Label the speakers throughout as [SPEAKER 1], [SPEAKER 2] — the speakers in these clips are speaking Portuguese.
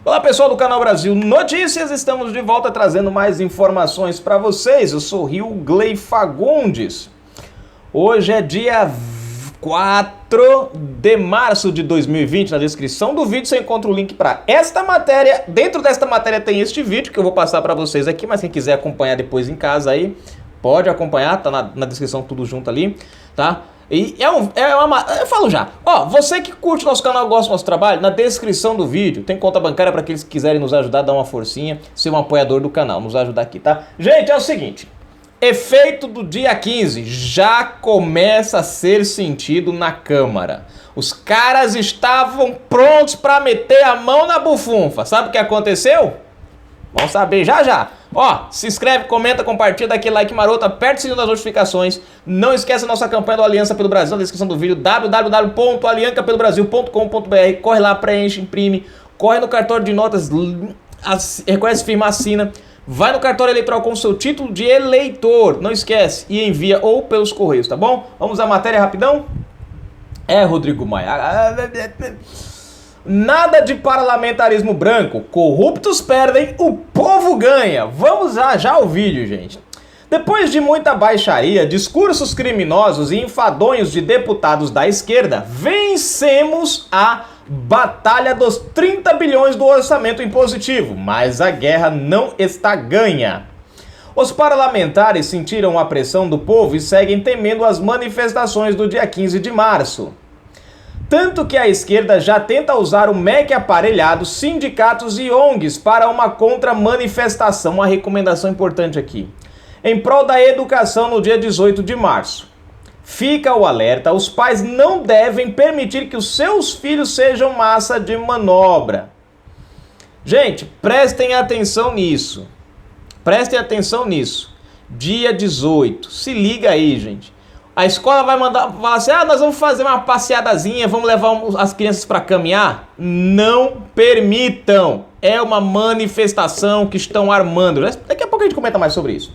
[SPEAKER 1] Olá pessoal do canal Brasil Notícias, estamos de volta trazendo mais informações para vocês. Eu sou Rilgley Fagundes. Hoje é dia 4 de março de 2020. Na descrição do vídeo você encontra o link para esta matéria. Dentro desta matéria tem este vídeo que eu vou passar para vocês aqui, mas quem quiser acompanhar depois em casa aí, pode acompanhar, tá na descrição tudo junto ali, tá? E eu falo já, ó, você que curte nosso canal, gosta do nosso trabalho, na descrição do vídeo tem conta bancária para aqueles que quiserem nos ajudar, dar uma forcinha, ser um apoiador do canal, nos ajudar aqui, tá? Gente, é o seguinte, efeito do dia 15 já começa a ser sentido na Câmara. Os caras estavam prontos para meter a mão na bufunfa. Sabe o que aconteceu? Vamos saber já já. Ó, se inscreve, comenta, compartilha, dá aquele like maroto, aperta o sininho das notificações. Não esqueça a nossa campanha do Aliança pelo Brasil na descrição do vídeo, www.aliancapelobrasil.com.br. Corre lá, preenche, imprime, corre no cartório de notas, reconhece, firma, assina. Vai no cartório eleitoral com o seu título de eleitor, não esquece, e envia ou pelos correios, tá bom? Vamos à matéria rapidão? Rodrigo Maia. Nada de parlamentarismo branco, corruptos perdem, o povo ganha. Vamos já ao vídeo, gente. Depois de muita baixaria, discursos criminosos e enfadonhos de deputados da esquerda, vencemos a batalha dos 30 bilhões do orçamento impositivo, mas a guerra não está ganha. Os parlamentares sentiram a pressão do povo e seguem temendo as manifestações do dia 15 de março. Tanto que a esquerda já tenta usar o MEC aparelhado, sindicatos e ONGs para uma contra-manifestação. Uma recomendação importante aqui. Em prol da educação no dia 18 de março. Fica o alerta, os pais não devem permitir que os seus filhos sejam massa de manobra. Gente, prestem atenção nisso. Prestem atenção nisso. Dia 18. Se liga aí, gente. A escola vai falar assim, nós vamos fazer uma passeadazinha, vamos levar as crianças para caminhar? Não permitam. É uma manifestação que estão armando. Daqui a pouco a gente comenta mais sobre isso.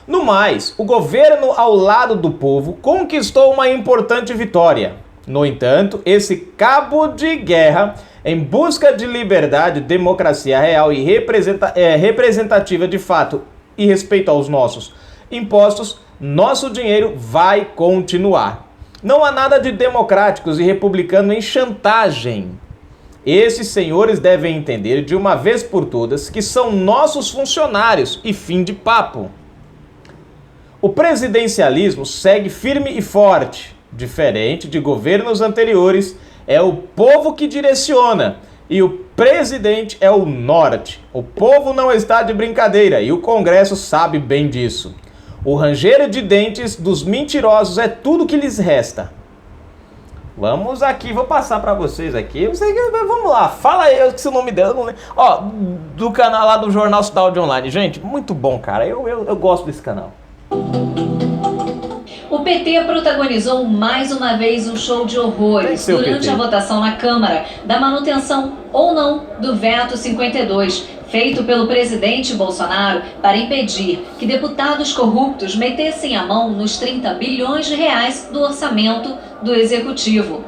[SPEAKER 1] No mais, o governo ao lado do povo conquistou uma importante vitória. No entanto, esse cabo de guerra em busca de liberdade, democracia real e representativa de fato e respeito aos nossos impostos, nosso dinheiro vai continuar. Não há nada de democráticos e republicano em chantagem. Esses senhores devem entender de uma vez por todas que são nossos funcionários e fim de papo. O presidencialismo segue firme e forte. Diferente de governos anteriores, é o povo que direciona e o presidente é o norte. O povo não está de brincadeira e o Congresso sabe bem disso. O ranger de dentes dos mentirosos é tudo que lhes resta. Vamos aqui, vou passar para vocês aqui. Vamos lá, fala aí, eu esqueci o nome dela. Não lembro. Ó, do canal lá do Jornal Cidade Online. Gente, muito bom, cara. Eu gosto desse canal.
[SPEAKER 2] O PT protagonizou mais uma vez um show de horrores durante a votação na Câmara da manutenção ou não do veto 52, feito pelo presidente Bolsonaro para impedir que deputados corruptos metessem a mão nos 30 bilhões de reais do orçamento do Executivo.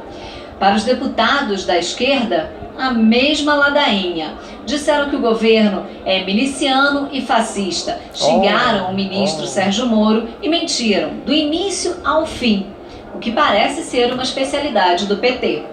[SPEAKER 2] Para os deputados da esquerda, a mesma ladainha. Disseram que o governo é miliciano e fascista. Xingaram o ministro Sérgio Moro e mentiram do início ao fim, o que parece ser uma especialidade do PT.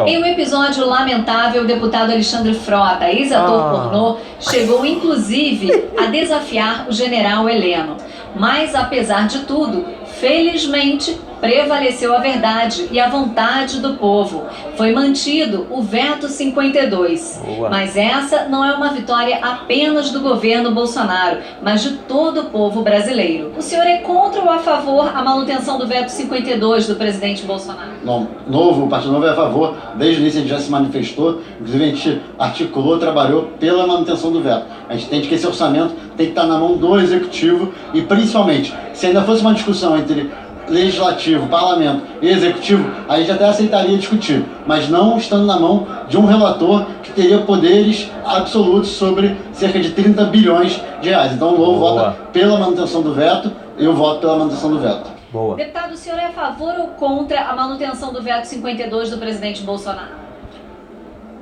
[SPEAKER 2] Em um episódio lamentável, o deputado Alexandre Frota, ex-ator pornô, chegou inclusive a desafiar o general Heleno. Mas, apesar de tudo, felizmente, prevaleceu a verdade e a vontade do povo. Foi mantido o veto 52. Mas essa não é uma vitória apenas do governo Bolsonaro, mas de todo o povo brasileiro. O senhor é contra ou a favor a manutenção do veto 52 do presidente Bolsonaro?
[SPEAKER 3] Não, o Partido Novo é a favor. Desde o início a gente já se manifestou. Inclusive a gente articulou, trabalhou pela manutenção do veto. A gente entende que esse orçamento tem que estar na mão do Executivo e, principalmente, se ainda fosse uma discussão entre Legislativo, Parlamento e Executivo, a gente até aceitaria discutir, mas não estando na mão de um relator que teria poderes absolutos sobre cerca de 30 bilhões de reais. Então o Novo vota pela manutenção do veto, eu voto pela manutenção do veto.
[SPEAKER 2] Boa. Deputado, o senhor é a favor ou contra a manutenção do veto 52 do presidente Bolsonaro?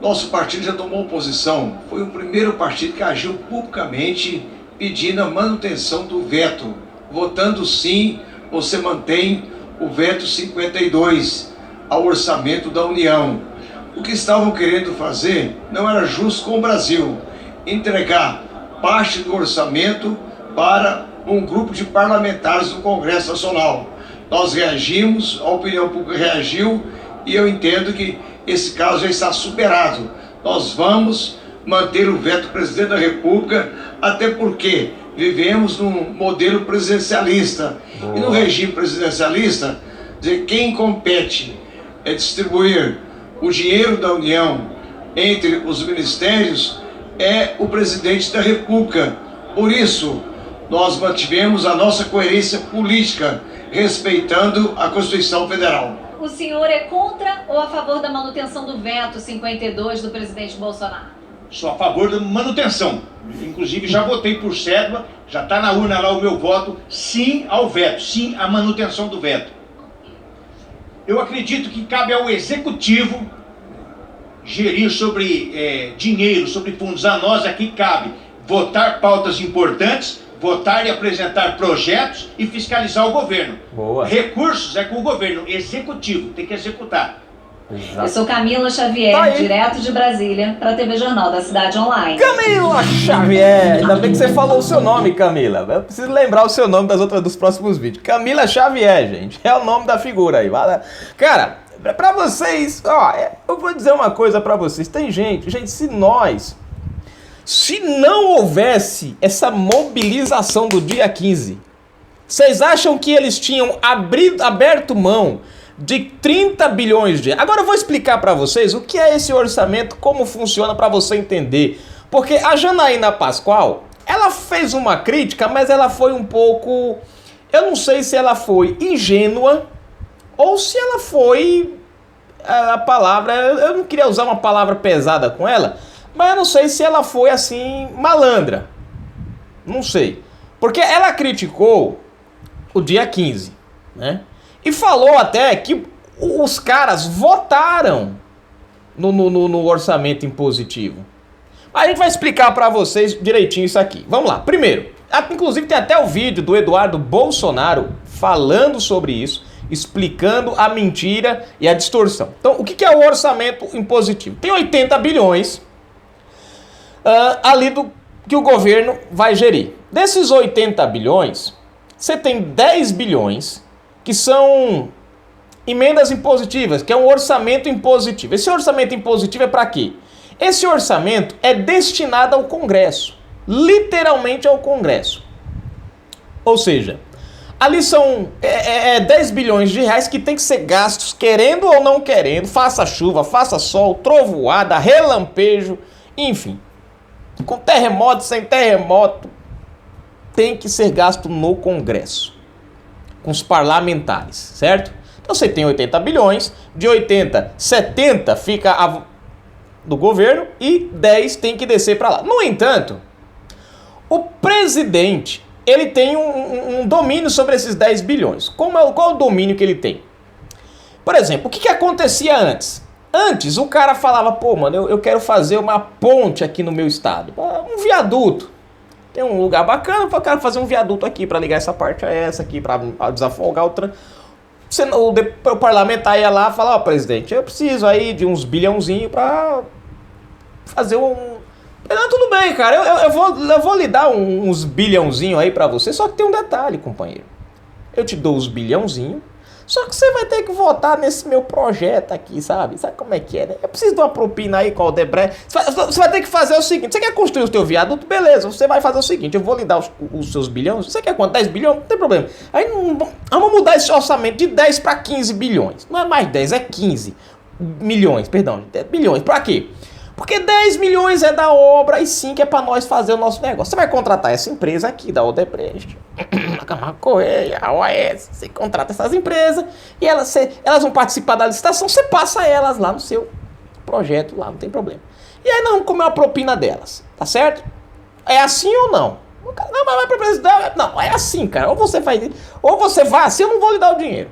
[SPEAKER 4] Nosso partido já tomou posição, foi o primeiro partido que agiu publicamente pedindo a manutenção do veto. Votando sim, você mantém o veto 52 ao orçamento da União. O que estavam querendo fazer não era justo com o Brasil, entregar parte do orçamento para um grupo de parlamentares do Congresso Nacional. Nós reagimos, a opinião pública reagiu e eu entendo que esse caso já está superado. Nós vamos manter o veto do presidente da República, até porque vivemos num modelo presidencialista. E no regime presidencialista, quem compete é distribuir o dinheiro da União entre os ministérios é o presidente da República. Por isso, nós mantivemos a nossa coerência política, respeitando a Constituição Federal.
[SPEAKER 2] O senhor é contra ou a favor da manutenção do veto 52 do presidente Bolsonaro?
[SPEAKER 5] Sou a favor da manutenção. Inclusive já votei por cédula, já está na urna lá o meu voto, sim ao veto, sim à manutenção do veto. Eu acredito que cabe ao Executivo gerir sobre dinheiro, sobre fundos. A nós aqui cabe votar pautas importantes, votar e apresentar projetos e fiscalizar o governo.
[SPEAKER 1] Boa.
[SPEAKER 5] Recursos é com o governo, executivo, tem que executar.
[SPEAKER 1] Exato.
[SPEAKER 2] Eu sou Camila Xavier,
[SPEAKER 1] Tá aí.
[SPEAKER 2] direto de Brasília, para a TV Jornal da Cidade Online.
[SPEAKER 1] Camila Xavier! Ainda bem que você falou o seu nome, Camila. Eu preciso lembrar o seu nome dos próximos vídeos. Camila Xavier, gente. É o nome da figura aí. Cara, pra vocês, ó, eu vou dizer uma coisa pra vocês. Tem gente, se não houvesse essa mobilização do dia 15, vocês acham que eles tinham aberto mão de 30 bilhões de... Agora eu vou explicar para vocês o que é esse orçamento, como funciona para você entender. Porque a Janaína Pascoal, ela fez uma crítica, mas ela foi um pouco... Eu não sei se ela foi ingênua ou se ela foi... A palavra... Eu não queria usar uma palavra pesada com ela, mas eu não sei se ela foi assim, malandra. Não sei. Porque ela criticou o dia 15, né? E falou até que os caras votaram no orçamento impositivo. A gente vai explicar pra vocês direitinho isso aqui. Vamos lá. Primeiro, inclusive tem até o vídeo do Eduardo Bolsonaro falando sobre isso, explicando a mentira e a distorção. Então, o que é o orçamento impositivo? Tem 80 bilhões ali que o governo vai gerir. Desses 80 bilhões, você tem 10 bilhões que são emendas impositivas, que é um orçamento impositivo. Esse orçamento impositivo é para quê? Esse orçamento é destinado ao Congresso, literalmente ao Congresso. Ou seja, ali são 10 bilhões de reais que tem que ser gastos, querendo ou não querendo, faça chuva, faça sol, trovoada, relampejo, enfim. Com terremoto, sem terremoto, tem que ser gasto no Congresso, com os parlamentares, certo? Então você tem 80 bilhões, de 80, 70 fica do governo e 10 tem que descer para lá. No entanto, o presidente, ele tem um domínio sobre esses 10 bilhões. Qual é o domínio que ele tem? Por exemplo, o que acontecia antes? Antes o cara falava, pô, mano, eu quero fazer uma ponte aqui no meu estado, um viaduto. Tem um lugar bacana, eu quero fazer um viaduto aqui para ligar essa parte a essa aqui, para desafogar o trânsito. O parlamentar ia lá e fala, ó, presidente, eu preciso aí de uns bilhãozinhos para fazer um... Não, tudo bem, cara, eu vou lhe dar uns bilhãozinhos aí para você, só que tem um detalhe, companheiro. Eu te dou os bilhãozinhos, só que você vai ter que votar nesse meu projeto aqui, sabe? Sabe como é que é, né? Eu preciso de uma propina aí com o Odebrecht. Você vai ter que fazer o seguinte, você quer construir o teu viaduto? Beleza, você vai fazer o seguinte, eu vou lhe dar os seus bilhões. Você quer quanto? 10 bilhões? Não tem problema. Aí vamos mudar esse orçamento de 10 para 15 bilhões. Não é mais 10, é 15 milhões, perdão, 10 bilhões. Pra quê? Porque 10 milhões é da obra e 5 é para nós fazer o nosso negócio. Você vai contratar essa empresa aqui, da Odebrecht, a Camargo Correia, a OAS. Você contrata essas empresas e elas vão participar da licitação. Você passa elas lá no seu projeto, lá não tem problema. E aí nós vamos comer uma propina delas, tá certo? É assim ou não? Não, mas vai para presidente. Não, é assim, cara. Ou você vai assim, eu não vou lhe dar o dinheiro.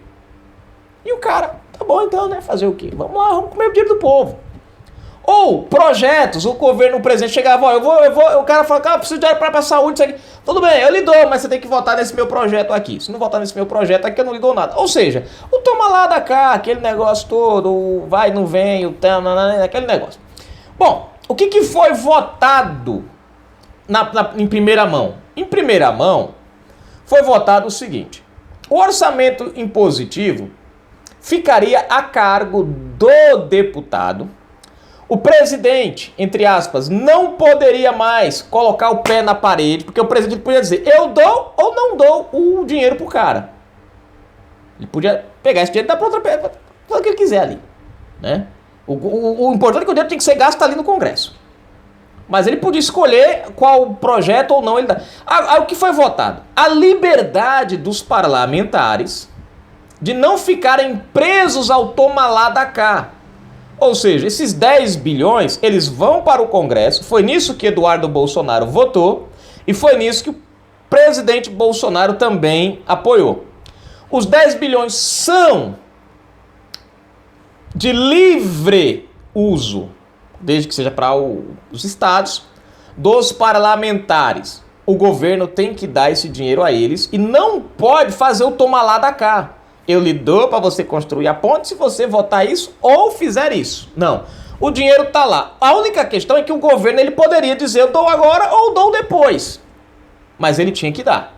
[SPEAKER 1] E o cara, tá bom então, né? Fazer o quê? Vamos lá, vamos comer o dinheiro do povo. Ou projetos, o governo, o presidente chegava, ó, o cara fala, cara, eu preciso de dinheiro pra saúde, isso aqui. Tudo bem, eu lhe dou, mas você tem que votar nesse meu projeto aqui. Se não votar nesse meu projeto aqui, eu não lhe dou nada. Ou seja, o toma lá da cá, aquele negócio todo, o vai, não vem, aquele negócio. Bom, o que foi votado em primeira mão? Em primeira mão, foi votado o seguinte: o orçamento impositivo ficaria a cargo do deputado. O presidente, entre aspas, não poderia mais colocar o pé na parede, porque o presidente podia dizer, eu dou ou não dou o dinheiro pro cara. Ele podia pegar esse dinheiro e dar pra outra pessoa, fazer o que ele quiser ali, né? O importante é que o dinheiro tem que ser gasto ali no Congresso. Mas ele podia escolher qual projeto ou não ele dá. O que foi votado? A liberdade dos parlamentares de não ficarem presos ao toma lá da cá. Ou seja, esses 10 bilhões, eles vão para o Congresso. Foi nisso que Eduardo Bolsonaro votou e foi nisso que o presidente Bolsonaro também apoiou. Os 10 bilhões são de livre uso, desde que seja para os estados, dos parlamentares. O governo tem que dar esse dinheiro a eles e não pode fazer o toma lá da cá. Eu lhe dou para você construir a ponte se você votar isso ou fizer isso. Não. O dinheiro está lá. A única questão é que o governo ele poderia dizer eu dou agora ou dou depois. Mas ele tinha que dar.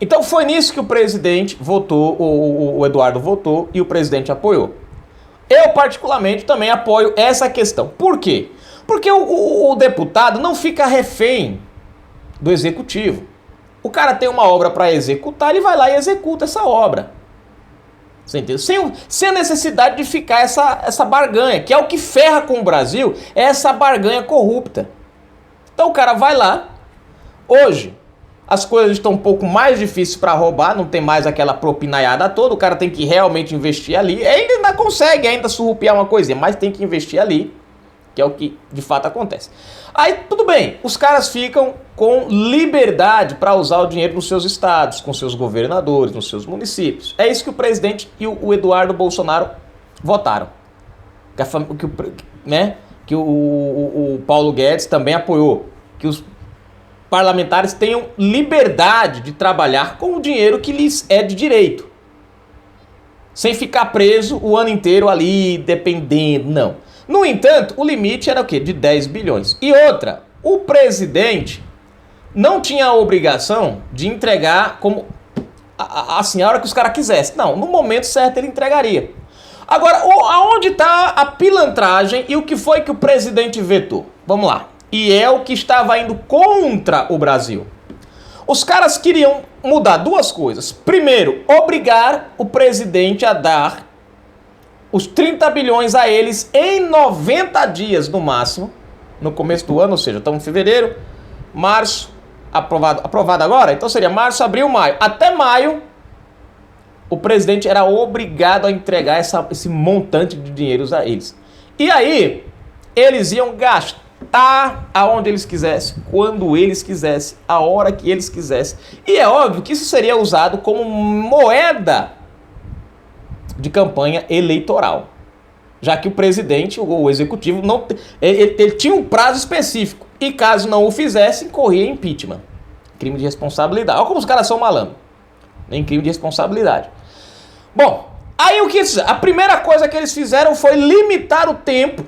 [SPEAKER 1] Então foi nisso que o presidente votou, o Eduardo votou e o presidente apoiou. Eu particularmente também apoio essa questão. Por quê? Porque o deputado não fica refém do executivo. O cara tem uma obra para executar, ele vai lá e executa essa obra. Você entendeu? Sem a necessidade de ficar essa barganha, que é o que ferra com o Brasil, é essa barganha corrupta. Então o cara vai lá, hoje as coisas estão um pouco mais difíceis para roubar, não tem mais aquela propinaiada toda, o cara tem que realmente investir ali, ainda consegue ainda surrupiar uma coisinha, mas tem que investir ali, que é o que de fato acontece. Aí tudo bem, os caras ficam com liberdade para usar o dinheiro nos seus estados, com seus governadores, nos seus municípios. É isso que o presidente e o Eduardo Bolsonaro votaram. Que o Paulo Guedes também apoiou. Que os parlamentares tenham liberdade de trabalhar com o dinheiro que lhes é de direito. Sem ficar preso o ano inteiro ali, dependendo, não. No entanto, o limite era o quê? De 10 bilhões. E outra, o presidente não tinha a obrigação de entregar como assim, a hora que os caras quisessem. Não, no momento certo ele entregaria. Agora, aonde está a pilantragem e o que foi que o presidente vetou? Vamos lá. E é o que estava indo contra o Brasil. Os caras queriam mudar duas coisas. Primeiro, obrigar o presidente a dar os 30 bilhões a eles em 90 dias no máximo, no começo do ano, ou seja, estamos em fevereiro, março, aprovado agora, então seria março, abril, maio. Até maio, o presidente era obrigado a entregar esse montante de dinheiros a eles. E aí, eles iam gastar aonde eles quisessem, quando eles quisessem, a hora que eles quisessem. E é óbvio que isso seria usado como moeda de campanha eleitoral, já que o presidente, o executivo, ele tinha um prazo específico e caso não o fizesse, corria impeachment, crime de responsabilidade. Olha como os caras são malandros, nem crime de responsabilidade. Bom, aí a primeira coisa que eles fizeram foi limitar o tempo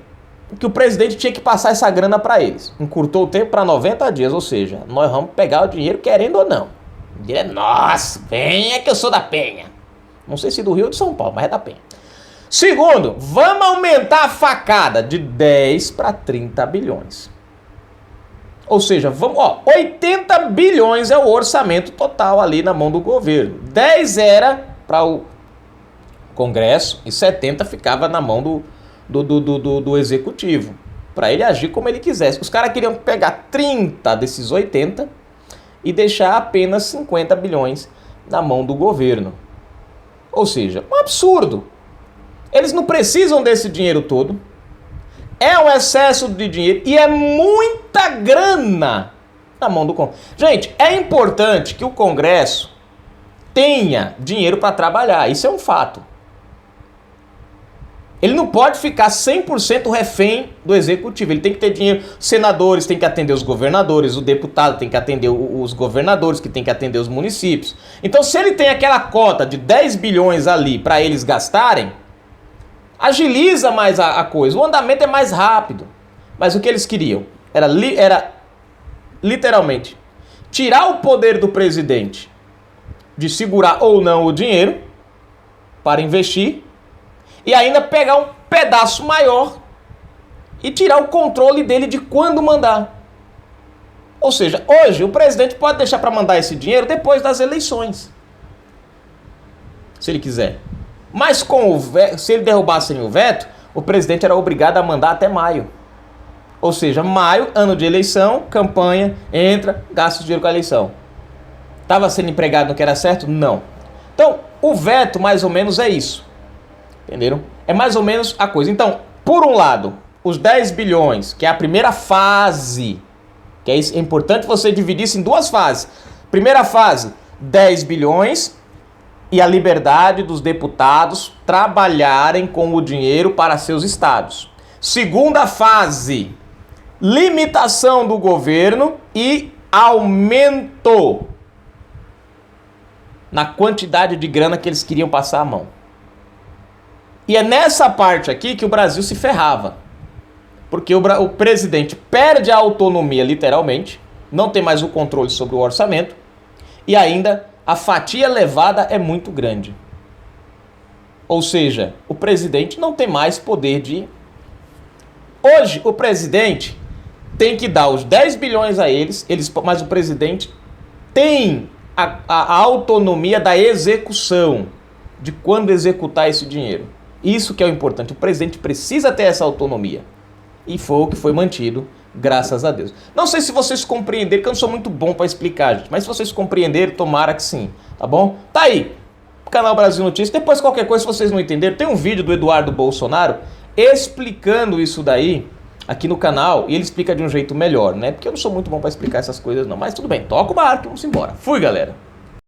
[SPEAKER 1] que o presidente tinha que passar essa grana para eles. Encurtou o tempo para 90 dias, ou seja, nós vamos pegar o dinheiro querendo ou não. O dinheiro é nosso, venha que eu sou da Penha. Não sei se do Rio ou de São Paulo, mas é da Penha. Segundo, vamos aumentar a facada de 10 para 30 bilhões. Ou seja, 80 bilhões é o orçamento total ali na mão do governo. 10 era para o Congresso e 70 ficava na mão do Executivo, para ele agir como ele quisesse. Os caras queriam pegar 30 desses 80 e deixar apenas 50 bilhões na mão do governo. Ou seja, um absurdo. Eles não precisam desse dinheiro todo. É um excesso de dinheiro e é muita grana na mão do Congresso. Gente, é importante que o Congresso tenha dinheiro para trabalhar. Isso é um fato. Ele não pode ficar 100% refém do executivo. Ele tem que ter dinheiro. Os senadores têm que atender os governadores, o deputado tem que atender os governadores, que tem que atender os municípios. Então, se ele tem aquela cota de 10 bilhões ali para eles gastarem, agiliza mais a coisa. O andamento é mais rápido. Mas o que eles queriam era literalmente tirar o poder do presidente de segurar ou não o dinheiro para investir e ainda pegar um pedaço maior e tirar o controle dele de quando mandar. Ou seja, hoje o presidente pode deixar para mandar esse dinheiro depois das eleições, se ele quiser. Mas se ele derrubassem o veto, o presidente era obrigado a mandar até maio. Ou seja, maio, ano de eleição, campanha, entra, gasta o dinheiro com a eleição. Estava sendo empregado no que era certo? Não. Então, o veto mais ou menos é isso. Entenderam? É mais ou menos a coisa. Então, por um lado, os 10 bilhões, que é a primeira fase, que é importante você dividir isso em duas fases. Primeira fase, 10 bilhões e a liberdade dos deputados trabalharem com o dinheiro para seus estados. Segunda fase, limitação do governo e aumento na quantidade de grana que eles queriam passar a mão. E é nessa parte aqui que o Brasil se ferrava. Porque o presidente perde a autonomia, literalmente, não tem mais o controle sobre o orçamento, e ainda a fatia levada é muito grande. Ou seja, o presidente não tem mais poder de... Hoje, o presidente tem que dar os 10 bilhões a eles, mas o presidente tem a autonomia da execução, de quando executar esse dinheiro. Isso que é o importante. O presidente precisa ter essa autonomia. E foi o que foi mantido, graças a Deus. Não sei se vocês compreenderam, que eu não sou muito bom para explicar, gente. Mas se vocês compreenderam, tomara que sim. Tá bom? Tá aí. Canal Brasil Notícias. Depois, qualquer coisa, se vocês não entenderam, tem um vídeo do Eduardo Bolsonaro explicando isso daí aqui no canal. E ele explica de um jeito melhor, né? Porque eu não sou muito bom para explicar essas coisas, não. Mas tudo bem. Toca o barco e vamos embora. Fui, galera.